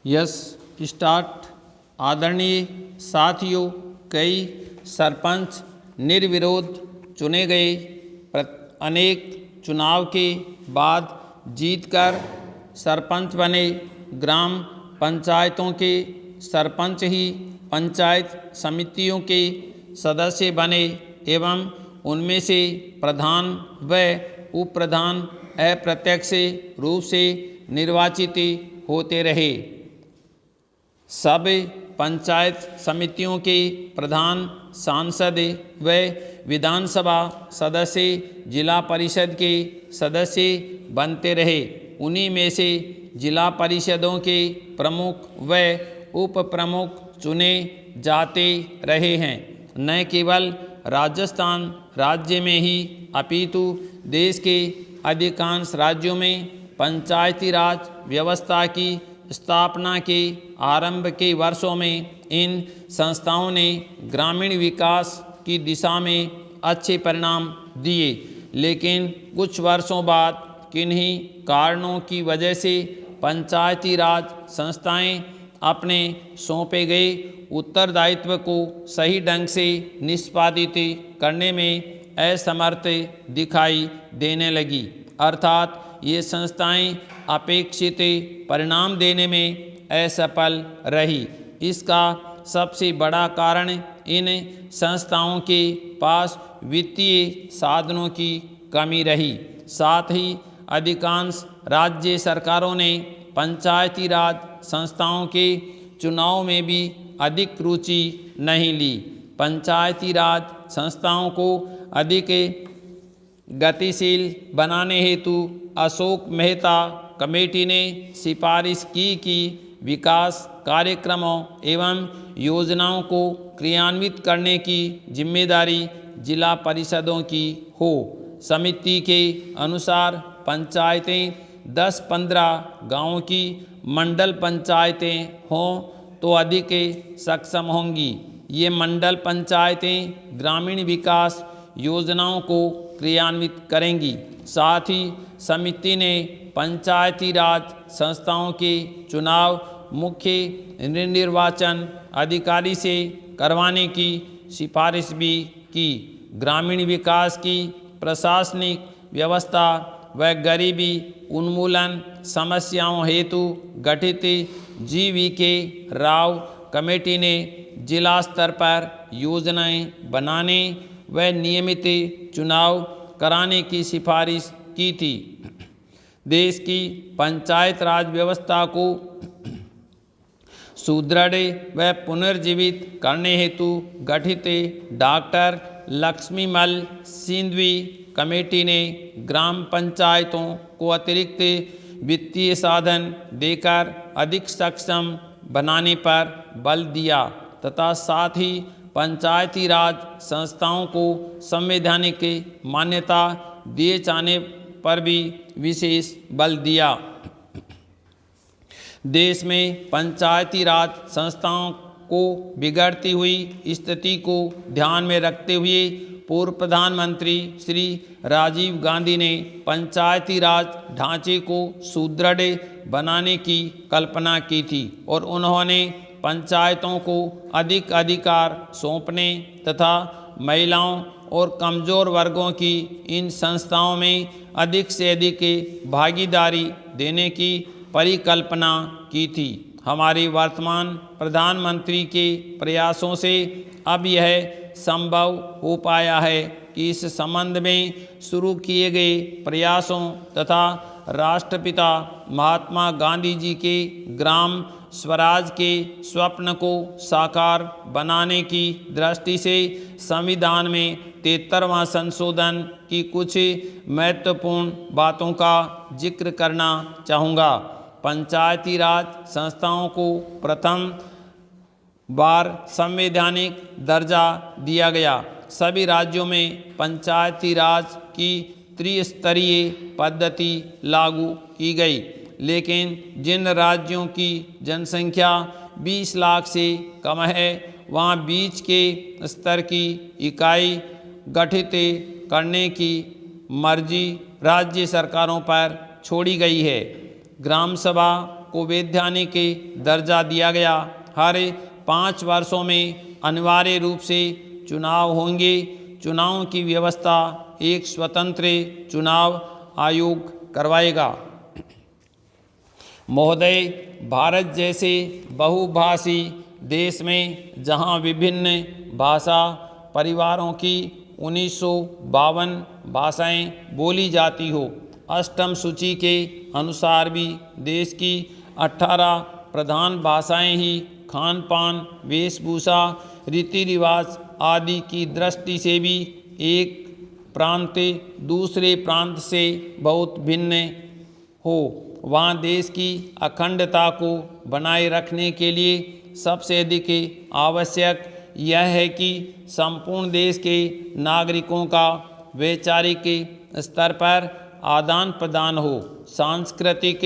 Yes start. आदरणीय साथियों, कई सरपंच निर्विरोध चुने गए। अनेक चुनाव के बाद जीतकर सरपंच बने। ग्राम पंचायतों के सरपंच ही पंचायत समितियों के सदस्य बने एवं उनमें से प्रधान व उप प्रधान अप्रत्यक्ष रूप से निर्वाचित होते रहे। सब पंचायत समितियों के प्रधान सांसद व विधानसभा सदस्य जिला परिषद के सदस्य बनते रहे। उन्हीं में से जिला परिषदों के प्रमुख व उप प्रमुख चुने जाते रहे हैं। न केवल राजस्थान राज्य में ही अपितु देश के अधिकांश राज्यों में पंचायती राज व्यवस्था की स्थापना के आरंभ के वर्षों में इन संस्थाओं ने ग्रामीण विकास की दिशा में अच्छे परिणाम दिए, लेकिन कुछ वर्षों बाद किन्हीं कारणों की वजह से पंचायती राज संस्थाएं अपने सौंपे गए उत्तरदायित्व को सही ढंग से निष्पादित करने में असमर्थ दिखाई देने लगी, अर्थात ये संस्थाएं अपेक्षित परिणाम देने में असफल रही। इसका सबसे बड़ा कारण इन संस्थाओं के पास वित्तीय साधनों की कमी रही। साथ ही अधिकांश राज्य सरकारों ने पंचायती राज संस्थाओं के चुनाव में भी अधिक रुचि नहीं ली। पंचायती राज संस्थाओं को अधिक गतिशील बनाने हेतु अशोक मेहता कमेटी ने सिफारिश की कि विकास कार्यक्रमों एवं योजनाओं को क्रियान्वित करने की जिम्मेदारी जिला परिषदों की हो। समिति के अनुसार पंचायतें 10-15 गाँवों की मंडल पंचायतें हों तो अधिक सक्षम होंगी। ये मंडल पंचायतें ग्रामीण विकास योजनाओं को क्रियान्वित करेंगी। साथ ही समिति ने पंचायती राज संस्थाओं के चुनाव मुख्य निर्वाचन अधिकारी से करवाने की सिफारिश भी की। ग्रामीण विकास की प्रशासनिक व्यवस्था व गरीबी उन्मूलन समस्याओं हेतु गठित GVK राव कमेटी ने जिला स्तर पर योजनाएं बनाने व नियमित चुनाव कराने की सिफारिश की थी। देश की पंचायत राज व्यवस्था को सुदृढ़ व पुनर्जीवित करने हेतु गठित डॉक्टर लक्ष्मीमल सिंधवी कमेटी ने ग्राम पंचायतों को अतिरिक्त वित्तीय साधन देकर अधिक सक्षम बनाने पर बल दिया तथा साथ ही पंचायती राज संस्थाओं को संवैधानिक मान्यता दिए जाने पर भी विशेष बल दिया। देश में पंचायती राज संस्थाओं को बिगड़ती हुई स्थिति को ध्यान में रखते हुए पूर्व प्रधानमंत्री श्री राजीव गांधी ने पंचायती राज ढांचे को सुदृढ़ बनाने की कल्पना की थी और उन्होंने पंचायतों को अधिक अधिकार सौंपने तथा महिलाओं और कमज़ोर वर्गों की इन संस्थाओं में अधिक से अधिक भागीदारी देने की परिकल्पना की थी। हमारे वर्तमान प्रधानमंत्री के प्रयासों से अब यह संभव हो पाया है कि इस संबंध में शुरू किए गए प्रयासों तथा राष्ट्रपिता महात्मा गांधी जी के ग्राम स्वराज के स्वप्न को साकार बनाने की दृष्टि से संविधान में 73वां संशोधन की कुछ महत्वपूर्ण बातों का जिक्र करना चाहूँगा। पंचायती राज संस्थाओं को प्रथम बार संवैधानिक दर्जा दिया गया। सभी राज्यों में पंचायती राज की त्रिस्तरीय पद्धति लागू की गई, लेकिन जिन राज्यों की जनसंख्या 20 लाख से कम है वहाँ बीच के स्तर की इकाई गठित करने की मर्जी राज्य सरकारों पर छोड़ी गई है। ग्राम सभा को वैधानिक दर्जा दिया गया। हर 5 वर्षों में अनिवार्य रूप से चुनाव होंगे। चुनावों की व्यवस्था एक स्वतंत्र चुनाव आयोग करवाएगा। महोदय, भारत जैसे बहुभाषी देश में जहां विभिन्न भाषा परिवारों की 1952 भाषाएं बोली जाती हो, अष्टम सूची के अनुसार भी देश की 18 प्रधान भाषाएं ही खान पान, वेशभूषा, रीति रिवाज आदि की दृष्टि से भी एक प्रांत दूसरे प्रांत से बहुत भिन्न हो, वहाँ देश की अखंडता को बनाए रखने के लिए सबसे अधिक आवश्यक यह है कि संपूर्ण देश के नागरिकों का वैचारिक स्तर पर आदान प्रदान हो, सांस्कृतिक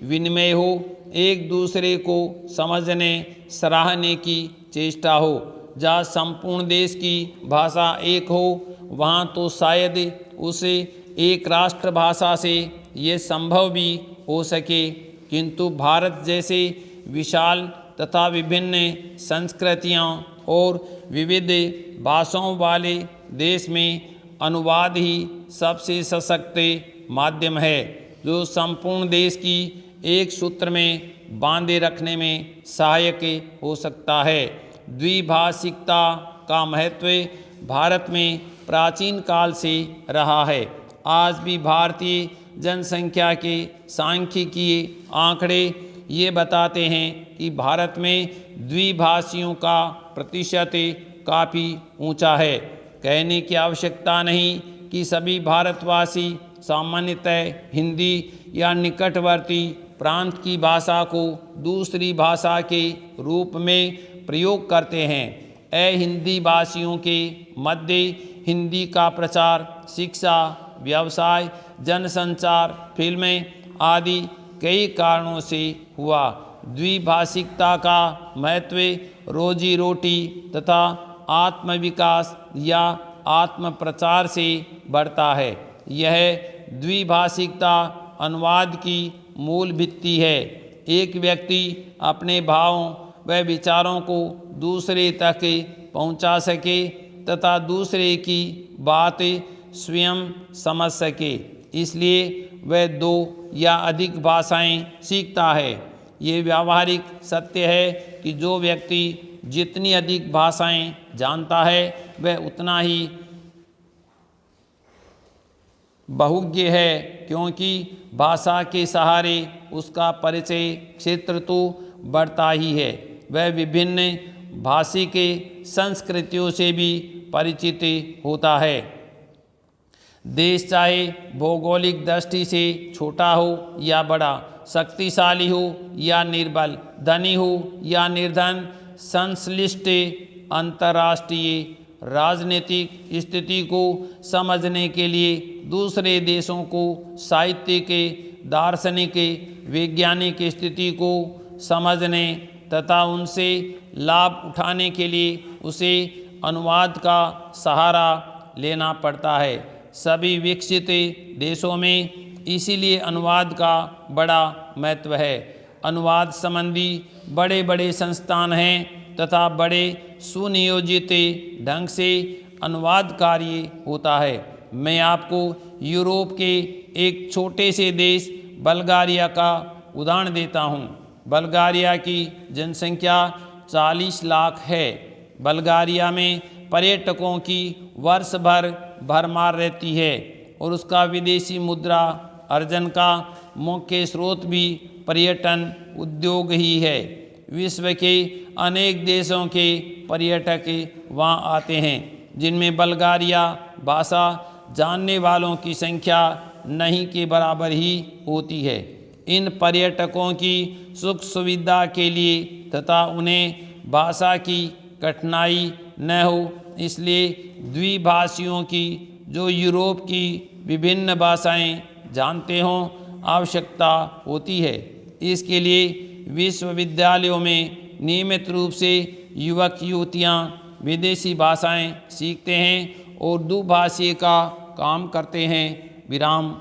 विनिमय हो, एक दूसरे को समझने सराहने की चेष्टा हो। जहाँ संपूर्ण देश की भाषा एक हो, वहाँ तो शायद उस एक राष्ट्र भाषा से ये संभव भी हो सके, किंतु भारत जैसे विशाल तथा विभिन्न संस्कृतियाँ और विविध भाषाओं वाले देश में अनुवाद ही सबसे सशक्त माध्यम है, जो संपूर्ण देश की एक सूत्र में बांधे रखने में सहायक हो सकता है। द्विभाषिकता का महत्व भारत में प्राचीन काल से रहा है। आज भी भारतीय जनसंख्या के सांख्यिकीय आंकड़े ये बताते हैं कि भारत में द्विभाषियों का प्रतिशत काफ़ी ऊंचा है। कहने की आवश्यकता नहीं कि सभी भारतवासी सामान्यतः हिंदी या निकटवर्ती प्रांत की भाषा को दूसरी भाषा के रूप में प्रयोग करते हैं। अहिंदी भाषियों के मध्य हिंदी का प्रचार शिक्षा, व्यवसाय, जनसंचार, फिल्में आदि कई कारणों से हुआ। द्विभाषिकता का महत्व रोजी रोटी तथा आत्मविकास या आत्म प्रचार से बढ़ता है। यह द्विभाषिकता अनुवाद की मूल भित्ति है। एक व्यक्ति अपने भावों व विचारों को दूसरे तक पहुंचा सके तथा दूसरे की बात स्वयं समझ सके, इसलिए वह 2 या अधिक भाषाएं सीखता है। ये व्यावहारिक सत्य है कि जो व्यक्ति जितनी अधिक भाषाएं जानता है वह उतना ही बहुज्ञ है, क्योंकि भाषा के सहारे उसका परिचय क्षेत्र तो बढ़ता ही है, वह विभिन्न भाषी के संस्कृतियों से भी परिचित होता है। देश चाहे भौगोलिक दृष्टि से छोटा हो या बड़ा, शक्तिशाली हो या निर्बल, धनी हो या निर्धन, संश्लिष्ट अंतर्राष्ट्रीय राजनीतिक स्थिति को समझने के लिए दूसरे देशों को साहित्यिक, दार्शनिक, वैज्ञानिक स्थिति को समझने तथा उनसे लाभ उठाने के लिए उसे अनुवाद का सहारा लेना पड़ता है। सभी विकसित देशों में इसीलिए अनुवाद का बड़ा महत्व है। अनुवाद संबंधी बड़े बड़े संस्थान हैं तथा बड़े सुनियोजित ढंग से अनुवाद कार्य होता है। मैं आपको यूरोप के एक छोटे से देश बल्गारिया का उदाहरण देता हूँ। बल्गारिया की जनसंख्या 40 लाख है। बल्गारिया में पर्यटकों की वर्ष भर भरमार रहती है और उसका विदेशी मुद्रा अर्जन का मुख्य स्रोत भी पर्यटन उद्योग ही है। विश्व के अनेक देशों के पर्यटक वहाँ आते हैं, जिनमें बल्गारिया भाषा जानने वालों की संख्या नहीं के बराबर ही होती है। इन पर्यटकों की सुख सुविधा के लिए तथा उन्हें भाषा की कठिनाई न हो, इसलिए द्विभाषियों की जो यूरोप की विभिन्न भाषाएं जानते हों आवश्यकता होती है। इसके लिए विश्वविद्यालयों में नियमित रूप से युवक युवतियाँ विदेशी भाषाएं सीखते हैं और दुभाषी का काम करते हैं। विराम।